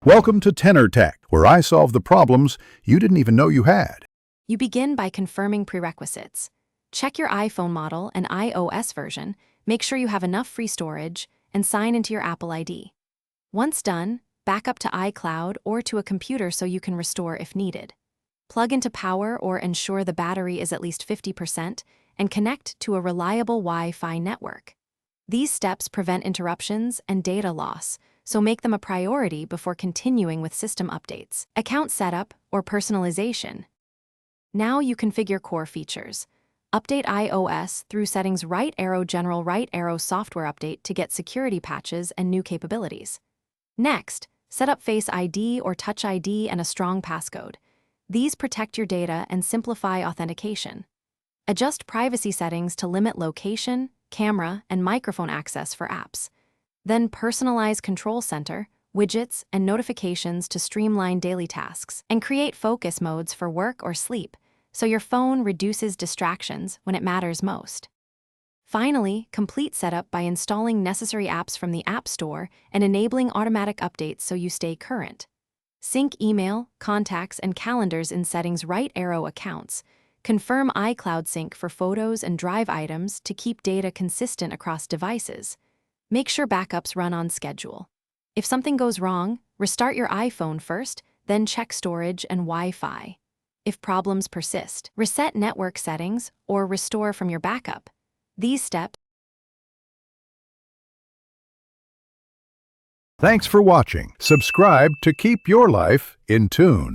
Welcome to Tenor Tech, where I solve the problems you didn't even know you had. You begin by confirming prerequisites. Check your iPhone model and iOS version, make sure you have enough free storage, and sign into your Apple ID. Once done, back up to iCloud or to a computer so you can restore if needed. Plug into power or ensure the battery is at least 50%, and connect to a reliable Wi-Fi network. These steps prevent interruptions and data loss, so make them a priority before continuing with system updates, account setup, or personalization. Now you configure core features. Update iOS through settings right arrow general right arrow software update to get security patches and new capabilities. Next, set up Face ID or Touch ID and a strong passcode. These protect your data and simplify authentication. Adjust privacy settings to limit location, camera, and microphone access for apps. Then personalize Control Center, widgets, and notifications to streamline daily tasks, and create focus modes for work or sleep, so your phone reduces distractions when it matters most. Finally, complete setup by installing necessary apps from the App Store and enabling automatic updates so you stay current. Sync email, contacts, and calendars in settings right arrow accounts. Confirm iCloud sync for photos and drive items to keep data consistent across devices. Make sure backups run on schedule. If something goes wrong, restart your iPhone first, then check storage and Wi-Fi. If problems persist, reset network settings or restore from your backup. These steps. Thanks for watching. Subscribe to keep your life in tune.